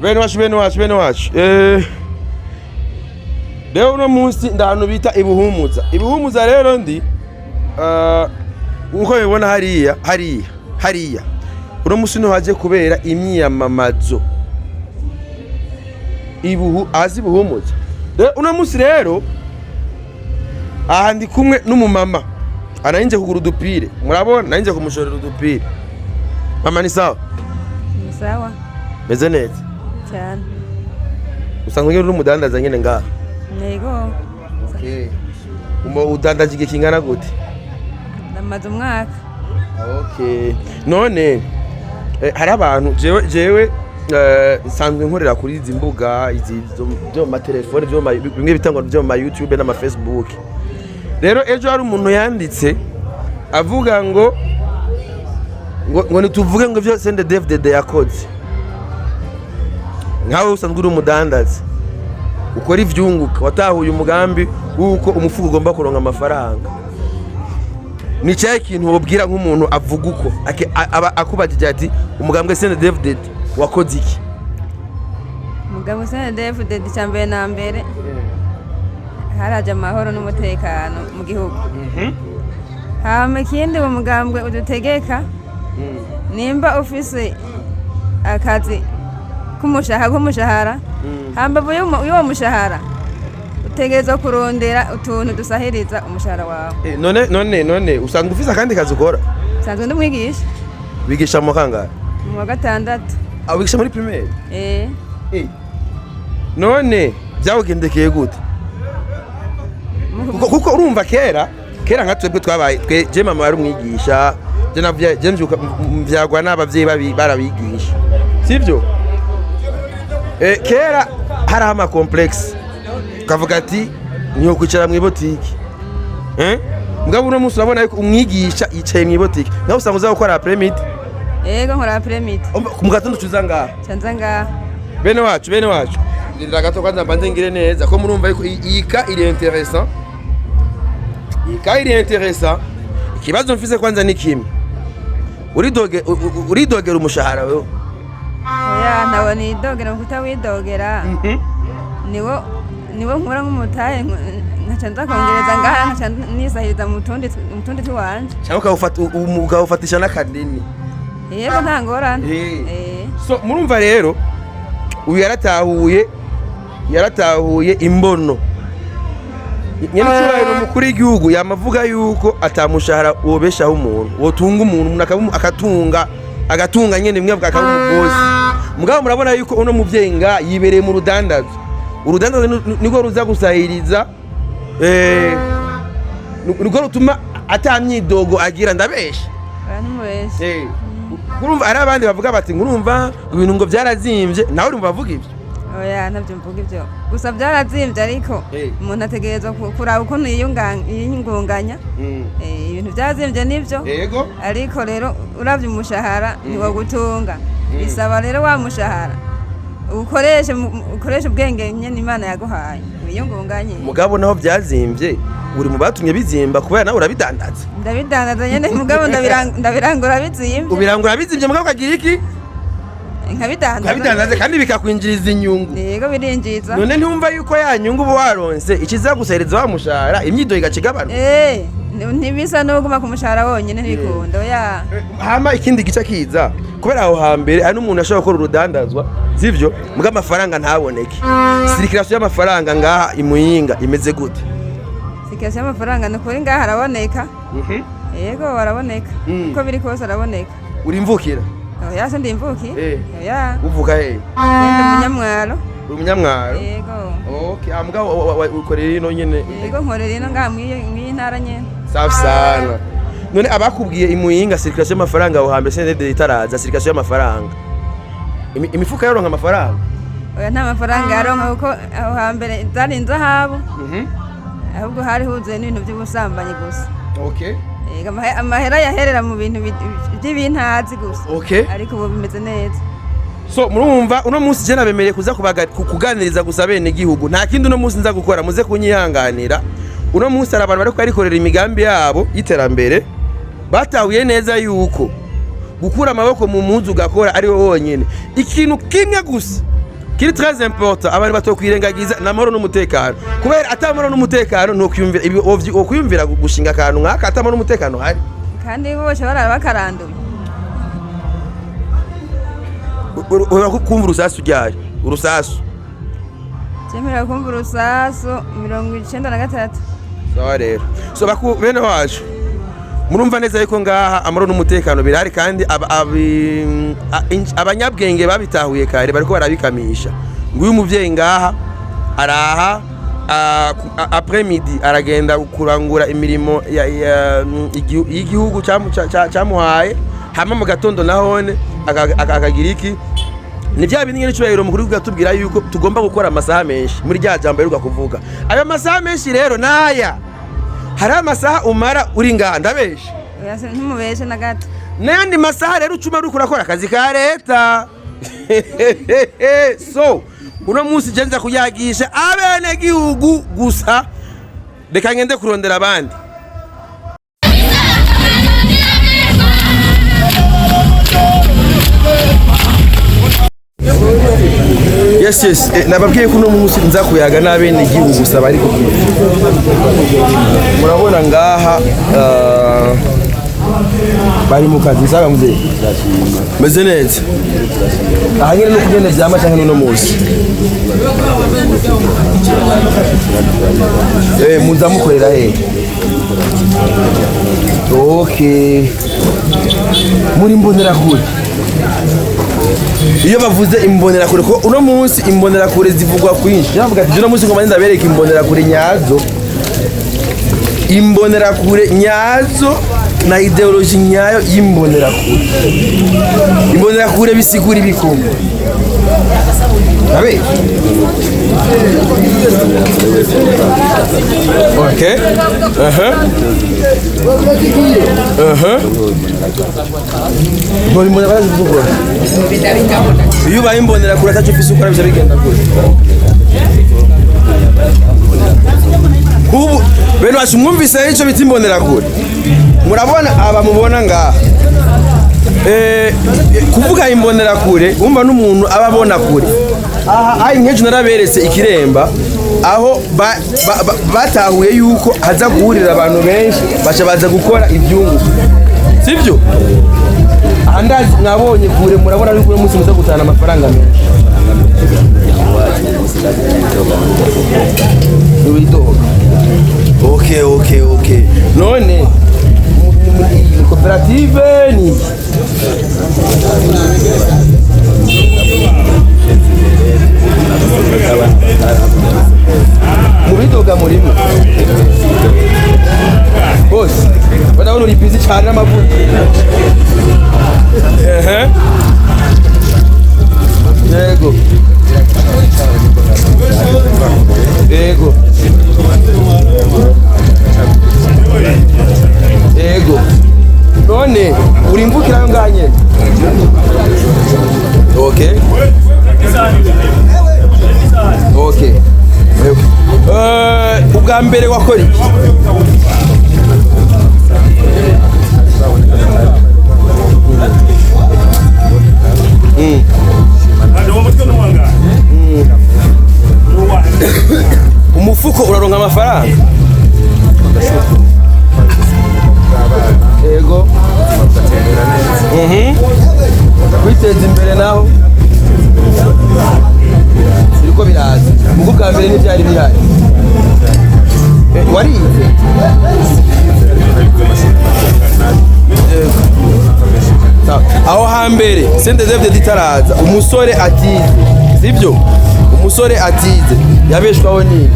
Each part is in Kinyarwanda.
Bene wacu. Leo uno munsi ndahantu bita Ibuhumuza rero ndi uko bibona hariya uno munsi no haje kubera imyiyamamazo Ibuhumuza. Leo uno munsi rero aha ndi kumwe n'umumama anarinje kugura udupire, murabona narinje kumushorera udupire. Mama ni sawa? Ni sawa. Meze neza cyane. Usanga uri umudandaza nyene ngaha? Yego. Okay. Udandaje igihe kingana gute? Ndamaze umwaka. Okay. None hari abantu jewe nsanzwe nkorera kuri izi mbuga byo mu telefone bimwe bitangwa byo mu YouTube n'ama Facebook. Rero ejo hari umuntu yanditse avuga ngo nituvuge ngo byo Sende David yakoze. Nkawe usanzwe uri umudandaza ukora ivyunguka watahuye umugambi wuko umufuko ugomba kuronka amafaranga, ni cyaye ikintu wobwira nk'umuntu avuga uko akubajije ati umugambwe Sende David wakoze iki? Umugambwe Sende David cyambere na mbere haraje amahoro n'umutekano mu gihugu. Hama ikindi mu mugambwe udutegeka nimba ufise akazi kumushahara hambavu y'uwo mushahara utegerezwa kurondera utuntu dusahiriza umushahara wawe. None usanga ufise akandi kazi ukora? Sanzwe ndumwigisha. Wigisha mu kangahe? Mu wa gatandatu. Wigisha muri primaire? None byawugendekeye gute? Kuko urumva kera nka twebwe twabaye je mama yari umwigisha, je mvyuka vyagwa n'abavyeyi barabigisha, sivyo? Kera hari ama complex kavuga ati niho kwicara mu ibotiki. Mugabo uno munsi urabona yuko umwigisha yicaye mu ibotiki. Naho usanga uza gukora après midi? Yego nkora après midi. Mu gatondo tuza ngaha? Canza ngaha. Bene wacu. Ndira gato kwanza mbanze ngire neza ko murumva yuko ika iri intéressant. Ikibazo mfise kwanza ni kimwe. Uridogera umushahara wewe? Oya nawe nidogera kutawidogera. Niwo nkora nk'umutahe nkacanza kongereza ngaha nkacanza nisahiriza mu tundi tuwanje. Cyangwa ukawufatisha n'akadeni? Yego nta ngorane. So murumva rero uyu yaratahuye imbono. Nyene cyubahiro mukuru w'igihugu yamavuga yuko atamushahara wobeshaho umuntu, wotunga umuntu agatunga nyene mwe bwa kabubosi. Mugabo murabona yuko uno muvyeyi nga yibereye mu rudandazo. Urudandazo niko ruza gusahiriza niko rutuma atamyidogo agira ndabesha. Baramubesha. Urumva ari abandi bavuga bati ngurumva ibintu ngo byarazimvye, nawe urumva bavuga ivyo? Oya ntabyo mvuga ivyo. Gusa byarazimvye ariko umuntu ategerezwa kuraba uko yiyungunganya. Ibintu byazimvye nivyo. Yego. Ariko rero uravye umushahara niwo gutunga. Bisaba rero wa mushahara ukoreshe ubwenge nyene Imana yaguhaye wiyungunganye. Mugabo naho byazimvye uri mu batumye bizimba kubera nawe urabidandaza? Ndabidandaza nyene mugabo ndabirangura bizimvye. Ubirangura bizimvye mugabo kagira iki? Nkabidandaza kandi bikakwinjiriza inyungu. Yego birinjiza. None ntumva yuko ya nyungu bo waronse ikiza gusereza wa mushahara imyido igacigabana? Ntibisa no guma ku mushahara wonyene ntibikunda oya. Hama ikindi gice kiza kubera aho hambere ari n'umuntu ashobora gukora urudandazwa, sivyo? Muga amafaranga ntaboneke. Sirikirasyo y'amafaranga ngaha Imuyinga imeze gute? Sirikirasyo y'amafaranga no kuri ngaha haraboneka. Yego araboneka. Uko biri kose araboneka. Uri mvukira? Oya se ndimvuki. Oya. Uvuka he? Ndi Munyamwaro. Uri Munyamwaro? Yego. Okay, ambwa ukorera ino nyene. Yego nkorera ino ngaha mwiyi ntara nyene. Safi sana. None abakubwiye Imuyinga sirikirasyo y'amafaranga aho hambere Sende itaraza sirikirasyo y'amafaranga. Imifuka yaronka amafaranga? Oya nta mafaranga yaronka kuko aho hambere zari nzahabu. Ahubwo hari huzuye n'ibintu by'ubusambanyi gusa. Okay. Amahera yaherera mu bintu by'ibintazi gusa. Okay. Ariko ubu bimeze neza. So murumva uno munsi je nabemereye kuza kuganiriza gusa bene gihugu, nta kindi uno munsi nza gukora, muze kunyihanganira. Uno munsi ari abantu bariko barikorera imigambi yabo y'iterambere, batahuye neza yuko gukura amaboko mu munzu ugakora ari wowe wonyene. Ikintu kimwe gusa kiri très important abantu batokwirengagiza namahoro n'umutekano kubera atamahoro n'umutekano ntukwiyumvira ibi okwiyumvira gushinga akantu nk'aka atamahoro n'umutekano hari kandi bose barara bakaranduye kumva urusasu ryari urusasu Jemera kumva urusasu 93 sawa rero so bene wacu murumva neza yuko ngaha amahoro n'umutekano birahari kandi abanyabwenge babitahuye kare bariko barabikamisha nguyu muvyeyi ngaha araha après midi aragenda kurangura imirimo y'igihugu cyamuhaye hama mu gatondo nahone akagira iki ni bya bintu nyene cyubahiro mukuru gatubwira yuko tugomba gukora amasaha menshi muri rya jambo yeruka kuvuga ayo masaha menshi rero naya hari amasaha umara uri ngaha ndabeshe yase ntumubeshe na gato nandi masaha rero ucuma uri kurakora akazi ka leta so uno munsi jenza kuyagisha abene gihugu gusa reka ngende kurondera abandi yes nababwiye ko uno munsi nza kuyaga n'abene gihugu gusa bari kugira murabona ngaha bari mu kazi saba muze meze neza aha nyine no kugenda byama cyangwa no munsi muza mukorera he okay muri mbonera kure iyo bavuze imbonera kure ko uno munsi imbonera kure zivugwa kwinshi yavuga ati uno munsi ngo manje ndabereka imbonera kure nyazo imbonera kure nyazo na ideoloji nyayo y'imbonera kure imbonera kure bisigura ibikumwe abe okay Bori mbonera bazi kuvuga iyo bayimbonera kure atacho fisi ukora bisha bigenda kure ubu beno ashumwumvise ico bitimbonera kure murabona aba mubona ngaha kuvuga imbonera kure umva n'umuntu ababona kure aha ayi nkejo naraberetse ikiremba aho batahuye yuko haza guhurira abantu benshi baza gukora ibyungu sibyo andazi mwabonye kure murabona yuko uyu munsi muza gutana amafaranga menshi okay none koperative ni mubidoga murimo bose badabona uri busy cyane n'amavuta yego none urimbukira yo nganye okay ubwa mbere wakora iki umufuko uraronka amafaranga yego kwiteza imbere naho biriko biraza mugo bwa mbere n'ibyari bihari warize aho hambere sente devde ditaraza umusore atize sibyo umusore atize yabeshwaho ni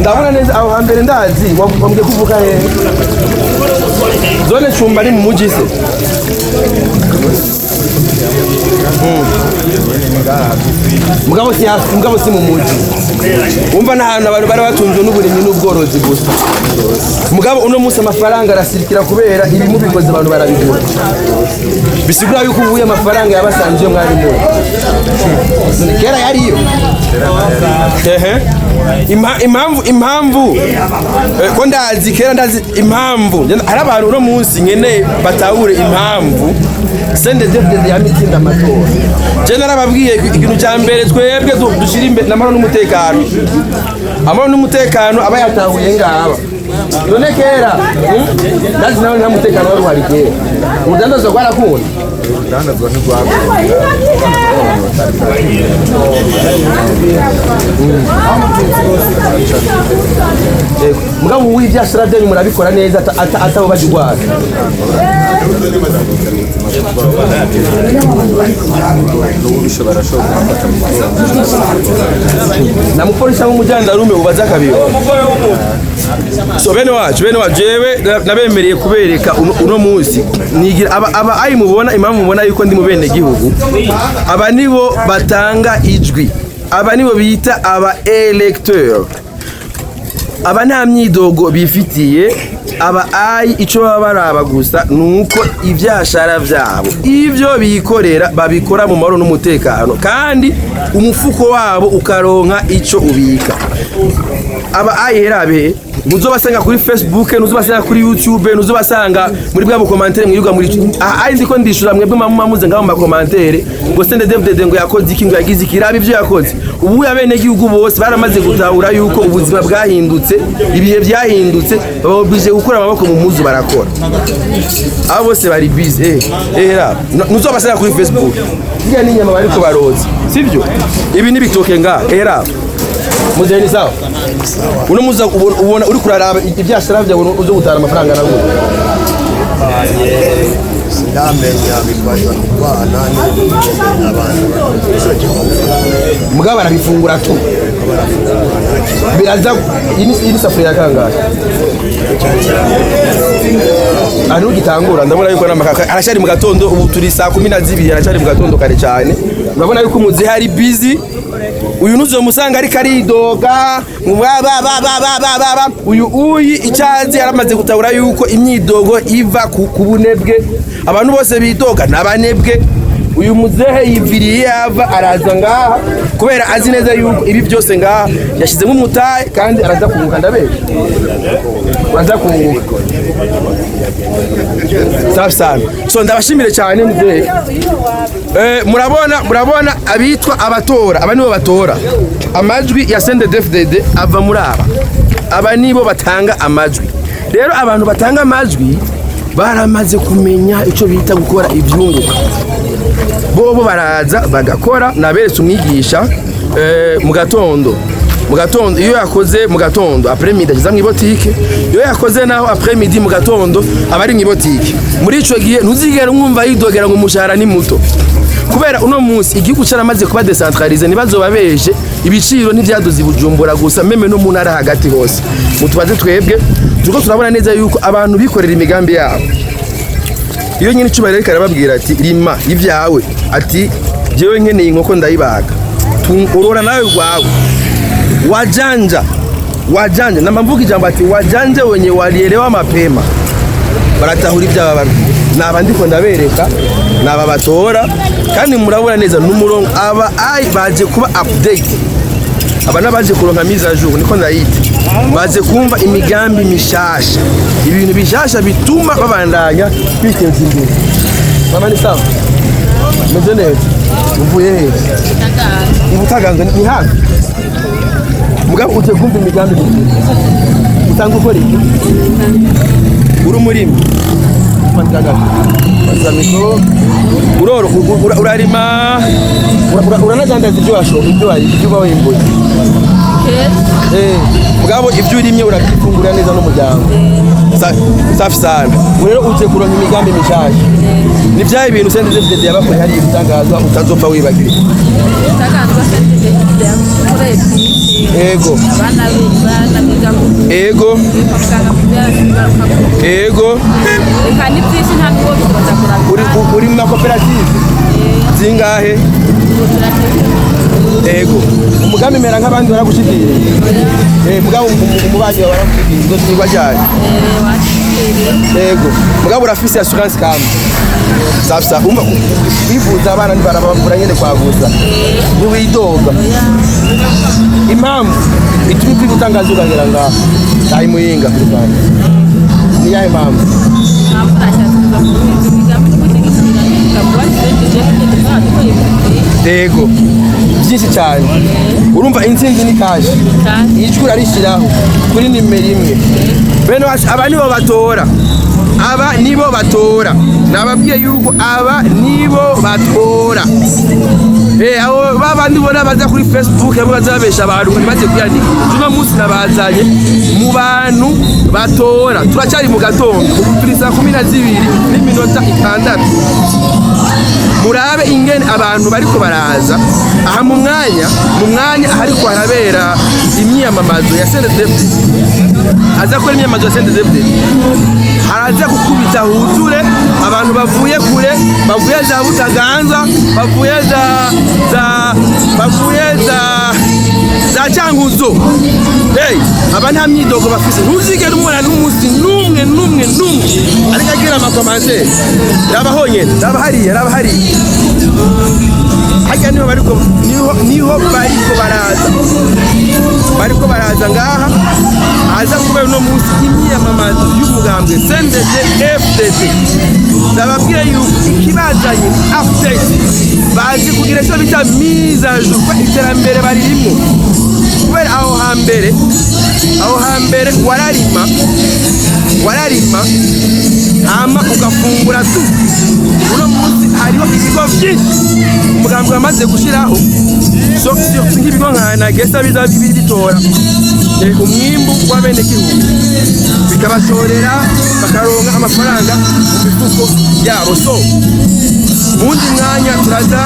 ndabona neza aho hambere ndazi wambwiye kuvuga he zone Cumba ni mu muji se mugabo si mu muji umva n'ahantu abantu bari batunzwe n'uburimyi n'ubworozi gusa mugabo uno munsi amafaranga arasirikira kubera ibimu bikoze abantu barabigura bisigura yuko ubuye amafaranga yabasanze iyo mwari mu kera yariyo impamvu ko ndazi kera ndazi impamvu hari abantu uno munsi nyene batahure impamvu CNDD-FDD yamitsinda amatora. Je narababwiye ikintu cya mbere twebwe dushira imbere n'amahoro n'umutekano. Amahoro n'umutekano aba yatahuye ngaba. None kera ndazi nawe nta mutekano wari uhari kera. Urudandazo rwarakunda. Urudandazo ntirwakunda. Mugabo w'ibya Sradeni murabikora neza atabo bajugwaza. Na mupolisi w'umujandarume ubaza kabiri. So bene wacu jewe nabemereye kubereka uno munsi nigira aba ayi mubona impamvu mubona yuko ndi mu bene gihugu aba nibo batanga ijwi, aba nibo bita aba electeur, aba nta myidogo bifitiye, aba ayi ico baba baraba gusa nuko ivyashara vyabo ivyo bikorera babikora mu mahoro n'umutekano kandi umufuko wabo ukaronka ico ubika. Aba ayi herabe muzobasanga kuri Facebook, muzobasanga kuri YouTube, muzobasanga muri bwa commentaire mwirwa muri ayi ndiko ndishura mwebwe mamuze ngaho mu commentaire ngo CNDD-FDD ngo yakoze iki ngo yagize ikirabe ivyo yakoze. Ubu yabene gihugu bose baramaze gutahura yuko ubuzima bwahindutse, ibihe byahindutse, babobije gukora amaboko mu muzu barakora. Abo bose bari busy era muzobasanga kuri Facebook. Iga ni nyama bariko baroza. Sivyo? Ibi ni bitoke nga era muzeni sawa. Uno muza ubona uri kuraraba ibyashara bya uzo gutara amafaranga nawo. Ndamenya bikwaza kubana n'abana. Mugabo barabifungura tu. Biraza ini safuriya kangahe. Anu gitangura ndabona yuko namakaka arashari mu gatondo ubu turi saa 12 arashari mu gatondo kare cyane. Urabona yuko umuzi hari busy. Uyu nuzo musanga ari karidoga uyu icyazi yaramaze gutahura yuko imyidogo iva ku bunebwe, abantu bose bidoga nabanebwe. Uyu muzehe yiviriye yava araza ngaha kubera azi neza yuko ibi byose ngaha yashizemo umutaye kandi araza kunguka ndabesha. Araza kunguka. Safi sana. So ndabashimire cyane muzehe. Murabona abitwa abatora, aba nibo batora. Amajwi ya CNDD-FDD ava muri aba nibo batanga amajwi. Rero abantu batanga amajwi baramaze kumenya ico bita gukora ivyunguka. Bobo baraza bagakora naberetse umwigisha mu gatondo iyo yakoze mu gatondo après midi agiza mu botike, iyo yakoze naho après midi mu gatondo abari mu botike. Muri ico gihe ntuzigera umwumva yidogera ngo umushahara ni muto, kubera uno munsi igihugu cyaramaze kuba decentralize ntibazobabeshe ibiciro n'ivyaduzi Bujumbura gusa meme no mu ntara hagati hose. Mutubaze twebwe turiko turabona neza yuko abantu bikorera imigambi yabo. Iyo nyine icubahiro ariko arababwira ati rima ivyawe, ati jewe nkeneye inkoko ndayibaga, urora nawe rwawe wajanja namba mvuga ijambo ati wajanja wenye walielewa mapema baratahura ivyaba naba ndiko ndabereka naba batora kandi murabona neza n'umurongo aba ai baje kuba update. Aba nabaje kuronka mise à jour niko ndayita, baje kumva imigambi mishasha, ibintu bishasha bituma babandanya kwiteza imbere. Mama ni sawa meze neza uvuye he? Ubutaganzwe ni hafi mugabo uje kumva imigambi utanga ukora iki? Uri murimi Mazamiko uroro urarima uranajandaza ibyo washo ibyo bawimbuye mugabo ibyo urimye urabyifungurira neza n'umuryango. Safi sana. Rero uje kuronka imigambi mishasha ni byaye ibintu CNDD-FDD yabakora hari ibitangazwa utazopfa wibagira. Utangazwa CNDD-FDD ego abana biga ego kandi byinshi ntabwo bibaza kuraba uri mu koperative zingahe ego umugambi mera nk'abandi baragushikiye mugabo umubanyi baragushikiye ngo twibajyanye ego mugabo urafise assurance kama sasa umva kwivuza abana ntibarabavura nyene kwavuza ntiwidoga impamvu ituma kwiga utangaza ugahera ngaha tayi muyinga kuri Rwanda ni yahe mpamvu yego byinshi cyane urumva intsinzi ni kaje ijwi urarishiraho kuri nimero imwe bene aba nibo batora aba nibo batora nababwiye yuko aba nibo batora abo babandi bona baza kuri Facebook yabo bazabesha abantu ntibaze kuyandika uno munsi nabazanye mu bantu batora turacyari mu gatondo kuri saa 12:06 murabe ingene abantu bariko baraza aha mu mwanya hariko harabera imyiyamamazo ya CNDD aza kora imyiyamamazo ya CNDD araza gukubita huzure abantu bavuye kure bavuye za Butaganzwa bavuye za Cyanguzo aba nta myidogo bafise ntuzigera umwana n'umunsi numwe ariko agira amakomantere raba hariya hajya niho bariko baraza ngaha aza kubera uno munsi imyiyamamazo y'umugambwe CNDD-FDD ndababwira yuko ikibazanye update bazi kugira icyo bita mise à jour iterambere baririmo kubera aho hambere wararima hama ugafungura tu uno munsi hariho ibigo byinshi umugambwe wamaze gushiraho nk'ibigo nka gesa biza bitora umwimbu w'abenegihugu bikabatorera bakaronka amafaranga mu mifuko yabo so mundi mwanya turaza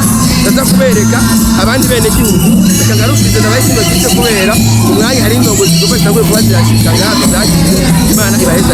kubereka abandi benegihugu bakangarukiriza n'abayishinzwe cyose kubera umwanya hari indongo zigomba kuba zirashika ngaha Imana ibaheza